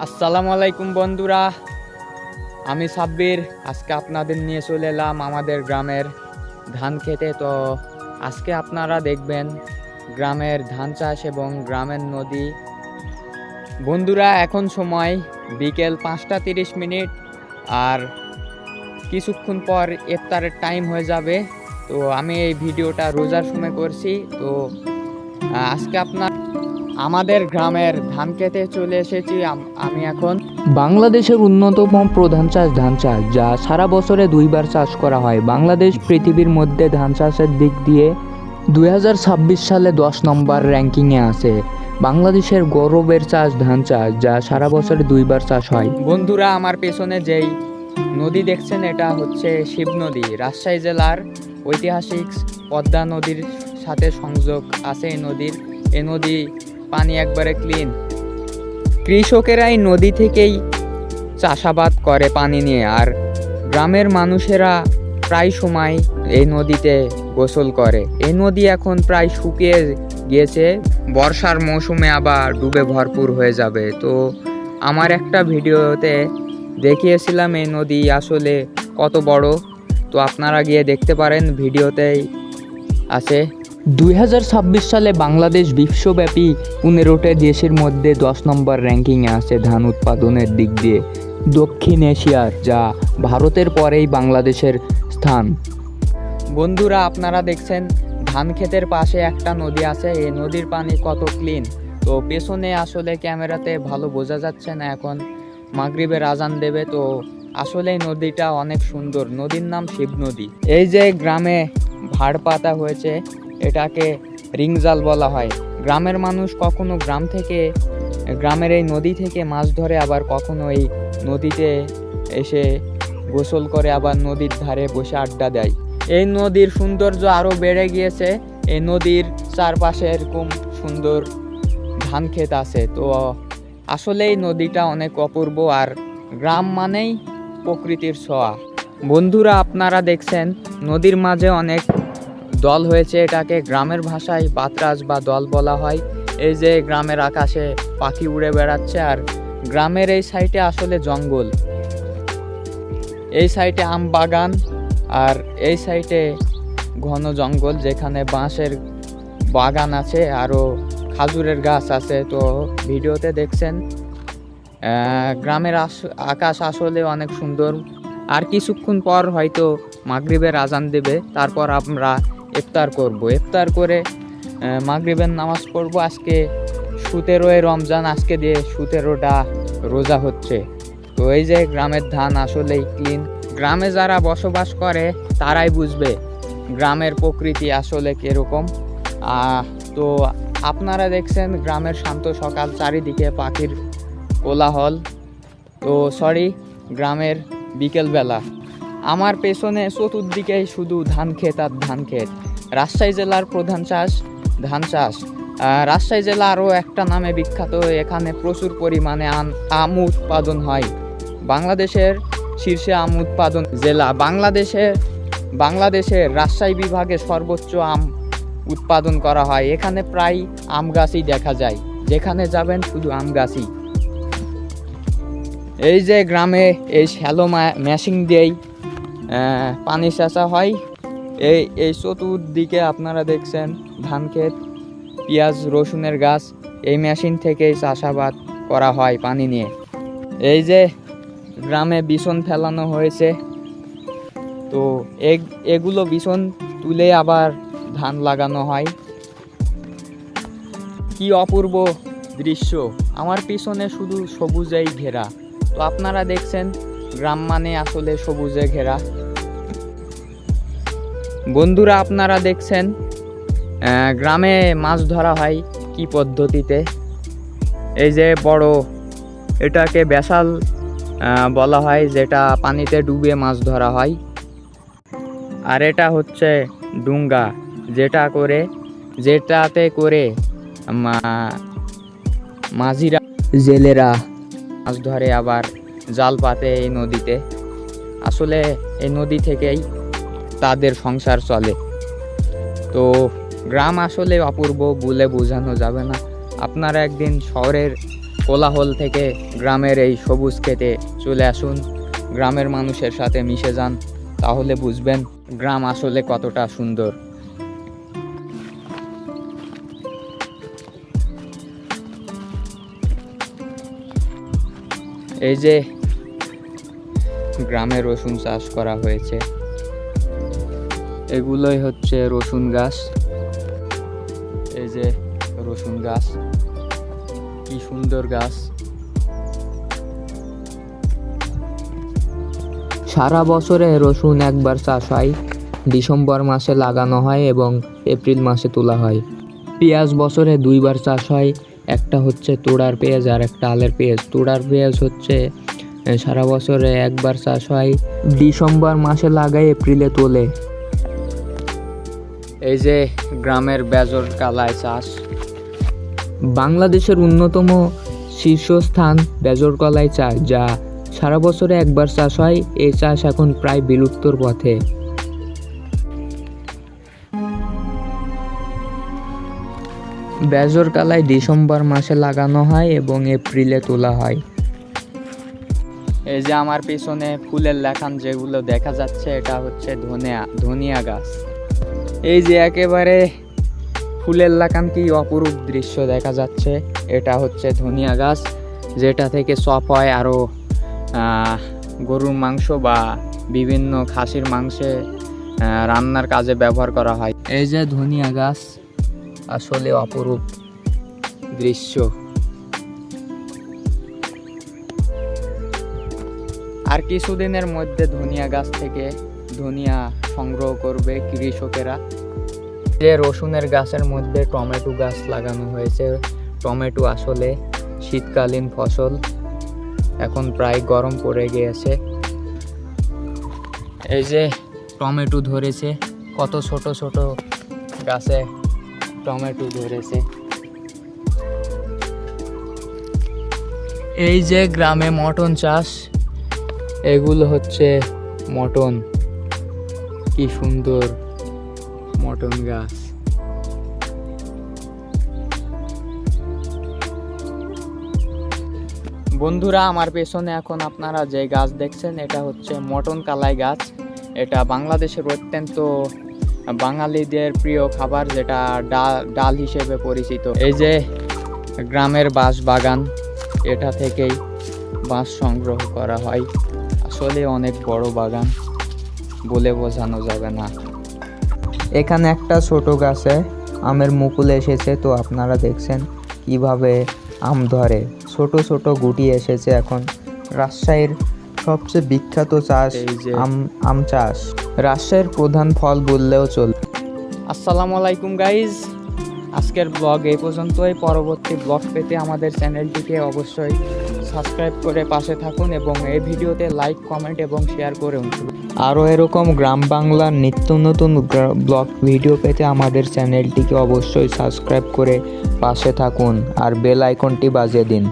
আসসালামু আলাইকুম বন্ধুরা, আমি সাব্বির। আজকে আপনাদের নিয়ে চলে এলাম আমাদের গ্রামের ধান খেতে। তো আজকে আপনারা দেখবেন গ্রামের ধান চাষ এবং গ্রামের নদী। বন্ধুরা, এখন সময় বিকেল 5:30, আর কিছুক্ষণ পর ইফতারের টাইম হয়ে যাবে। তো আমি এই ভিডিওটা রোজার সময় করছি। তো আজকে আমাদের গ্রামের ধান খেতে চলে এসেছি। আমি এখন বাংলাদেশের অন্যতম প্রধান চাষ ধান চাষ, যা সারা বছরে দুইবার চাষ করা হয়। বাংলাদেশ পৃথিবীর মধ্যে ধান চাষের দিক দিয়ে 2026 সালে 10 নম্বর র্যাঙ্কিংয়ে আছে। বাংলাদেশের গৌরবের চাষ ধান চাষ, যা সারা বছরে দুইবার চাষ হয়। বন্ধুরা, আমার পেছনে যেই নদী দেখছেন, এটা হচ্ছে শিব নদী। রাজশাহী জেলার ঐতিহাসিক পদ্মা নদীর সাথে সংযোগ আছে এই নদী পানি একবারে ক্লিন। কৃষকেরা এই নদী থেকেই চাষাবাদ করে পানি নিয়ে, আর গ্রামের মানুষেরা প্রায় সময় এই নদীতে গোসল করে। এই নদী এখন প্রায় শুকিয়ে গিয়েছে, বর্ষার মৌসুমে আবার ডুবে ভরপুর হয়ে যাবে। তো আমার একটা ভিডিওতে দেখিয়েছিলাম এই নদী আসলে কত বড়। তো আপনারা গিয়ে দেখতে পারেন, ভিডিওতেই আছে। 2026 সালে বাংলাদেশ বিশ্বব্যাপী 15টা দেশের মধ্যে 10 নম্বর র্যাঙ্কিংয়ে আছে ধান উৎপাদনের দিক দিয়ে দক্ষিণ এশিয়ার, যা ভারতের পরেই বাংলাদেশের স্থান। বন্ধুরা, আপনারা দেখছেন ধান ক্ষেতের পাশে একটা নদী আছে। এই নদীর পানি কত ক্লিন। তো পেছনে আসলে ক্যামেরাতে ভালো বোঝা যাচ্ছে না, এখন মাগরিবের আজান দেবে। তো আসলে এই নদীটা অনেক সুন্দর। নদীর নাম শিব নদী। এই যে গ্রামে ভাড় পাতা হয়েছে, এটাকে রিংজাল বলা হয়। গ্রামের মানুষ কখনো গ্রামের এই নদী থেকে মাছ ধরে, আবার কখনো এই নদীতে এসে গোসল করে, আবার নদীর ধারে বসে আড্ডা দেয়। এই নদীর সৌন্দর্য আরও বেড়ে গিয়েছে। এই নদীর চারপাশে এরকম সুন্দর ধান ক্ষেত আছে। তো আসলে এই নদীটা অনেক অপূর্ব, আর গ্রাম মানেই প্রকৃতির ছোঁয়া। বন্ধুরা, আপনারা দেখছেন নদীর মাঝে অনেক দল হয়েছে। এটাকে গ্রামের ভাষায় বাতরাজ বা দল বলা হয়। এই যে গ্রামের আকাশে পাখি উড়ে বেড়াচ্ছে, আর গ্রামের এই সাইডে আসলে জঙ্গল। এই সাইডে আম বাগান, আর এই সাইডে ঘন জঙ্গল, যেখানে বাঁশের বাগান আছে, আরও খাজুরের গাছ আছে। তো ভিডিওতে দেখছেন গ্রামের আকাশ আসলে অনেক সুন্দর। আর কিছুক্ষণ পর হয়তো মাগরিবের আজান দেবে, তারপর আমরা ইফতার করব। ইফতার করে মাগরিবের নামাজ পড়ব। আজকে 17 রমজান, আজকে দিয়ে 17টা রোজা হচ্ছে। তো এই যে গ্রামের ধান আসলেই ক্লিন। গ্রামে যারা বসবাস করে তারাই বুঝবে গ্রামের প্রকৃতি আসলে কীরকম। তো আপনারা দেখছেন গ্রামের শান্ত সকাল, চারিদিকে পাখির কোলাহল। তো গ্রামের বিকেলবেলা। আমার পেছনে চতুর্দিকেই শুধু ধান ক্ষেত আর ধান ক্ষেত। রাজশাহী জেলার প্রধান চাষ ধান চাষ। রাজশাহী জেলা আরও একটা নামে বিখ্যাত। এখানে প্রচুর পরিমাণে আম উৎপাদন হয়। বাংলাদেশের শীর্ষে আম উৎপাদন জেলা। বাংলাদেশের রাজশাহী বিভাগে সর্বোচ্চ আম উৎপাদন করা হয়। এখানে প্রায় আম গাছই দেখা যায়, যেখানে যাবেন শুধু আম গাছই। এই যে গ্রামে এই শ্যালো মেশিন দিয়েই পানি সেচা হয়। এই চতুর্দিকে আপনারা দেখছেন ধান ক্ষেত, পেঁয়াজ রসুনের গাছ। এই মেশিন থেকেই চাষাবাদ করা হয় পানি নিয়ে। এই যে গ্রামে বিছন ফেলানো হয়েছে। তো এগুলো বিছন তুলে আবার ধান লাগানো হয়। কি অপূর্ব দৃশ্য! আমার পিছনে শুধু সবুজেই ঘেরা। তো আপনারা দেখছেন গ্রাম মানে আসলে সবুজে ঘেরা। বন্ধুরা, আপনারা দেখছেন গ্রামে মাছ ধরা হয় কি পদ্ধতিতে। এই যে বড়, এটাকে বেসাল বলা হয়, যেটা পানিতে ডুবিয়ে মাছ ধরা হয়। আর এটা হচ্ছে ডুঙ্গা, যেটাতে করে মাঝিরা, জেলেরা মাছ ধরে, আবার জাল পাতে এই নদীতে। আসলে এই নদী থেকেই তাদের সংসার চলে। তো গ্রাম আসলে অপূর্ব, বলে বোঝানো যাবে না। আপনারা একদিন শহরের কোলাহল থেকে গ্রামের এই সবুজ খেতে চলে আসুন, গ্রামের মানুষের সাথে মিশে যান, তাহলে বুঝবেন গ্রাম আসলে কতটা সুন্দর। এই যে গ্রামে রসুন চাষ করা হয়েছে, এগুলোই হচ্ছে রসুন গাছ। এই যে রসুন গাছ, কি সুন্দর গাছ। সারা বছরে রসুন একবার চাষ হয়, ডিসেম্বর মাসে লাগানো হয় এবং এপ্রিল মাসে তোলা হয়। পেঁয়াজ বছরে দুইবার চাষ হয়, একটা হচ্ছে তোড়ার পেঁয়াজ আর একটা আলের পেঁয়াজ। তোড়ার পেঁয়াজ হচ্ছে সারা বছরে একবার চাষ হয়, ডিসেম্বর মাসে লাগায় এপ্রিলে তোলে। এই যে গ্রামের বেজর কালাই চাষ। বাংলাদেশের অন্যতম শীর্ষস্থান বেজর কলাই চাষ, যা সারা বছরে একবার চাষ হয়। এই চাষ এখন প্রায় বিলুপ্তর পথে। বেজর কালাই ডিসেম্বর মাসে লাগানো হয় এবং এপ্রিলে তোলা হয়। এই যে আমার পিছনে ফুলের লেখান যেগুলো দেখা যাচ্ছে, এটা হচ্ছে ধনিয়া গাছ। এই যে একেবারে ফুলের লাগান, কি অপরূপ দৃশ্য দেখা যাচ্ছে। এটা হচ্ছে ধনিয়া গাছ, যেটা থেকে চপ হয়, আরও গরুর মাংস বা বিভিন্ন খাসির মাংসে রান্নার কাজে ব্যবহার করা হয়। এই যে ধনিয়া গাছ, আসলে অপরূপ দৃশ্য। আর কিছুদিনের মধ্যে ধনিয়া গাছ থেকে ধনিয়া সংগ্রহ করবে কৃষকেরা। যে রসুনের গাছের মধ্যে টমেটো গাছ লাগানো হয়েছে। টমেটো আসলে শীতকালীন ফসল, এখন প্রায় গরম পড়ে গিয়েছে। এই যে টমেটো ধরেছে, কত ছোট ছোট গাছে টমেটো ধরেছে। এই যে গ্রামে মটন চাষ, এগুলো হচ্ছে মটন, কি সুন্দর মটন গাছ। বন্ধুরা, আমার পেছনে এখন আপনারা যে গাছ দেখছেন, এটা হচ্ছে মটন কালাই গাছ। এটা বাংলাদেশের অত্যন্ত বাঙালিদের প্রিয় খাবার, যেটা ডাল হিসেবে পরিচিত। এই যে গ্রামের বাঁশ বাগান, এটা থেকেই বাঁশ সংগ্রহ করা হয়। আসলে অনেক বড় বাগান, বলে বোঝানো যাবে না। এখানে একটা ছোট গাছে আমের মুকুল এসেছে, তো আপনারা দেখছেন কিভাবে আম ধরে। ছোট ছোট গুটি এসেছে এখন। রাজশাহীর সবচেয়ে বিখ্যাত চাষ এই যে আম চাষ, রাজশাহীর প্রধান ফল বললেও চলে। আসসালামু আলাইকুম গাইজ, আজকের ব্লগ এই পর্যন্তই। পরবর্তী ব্লগ পেতে আমাদের চ্যানেলটিকে অবশ্যই সাবস্ক্রাইব করে পাশে থাকুন এবং এই ভিডিওতে লাইক, কমেন্ট এবং শেয়ার করুন। আরও এরকম গ্রাম বাংলার নিত্য নতুন ব্লগ ভিডিও পেতে আমাদের চ্যানেলটিকে অবশ্যই সাবস্ক্রাইব করে পাশে থাকুন আর বেল আইকনটি বাজিয়ে দিন।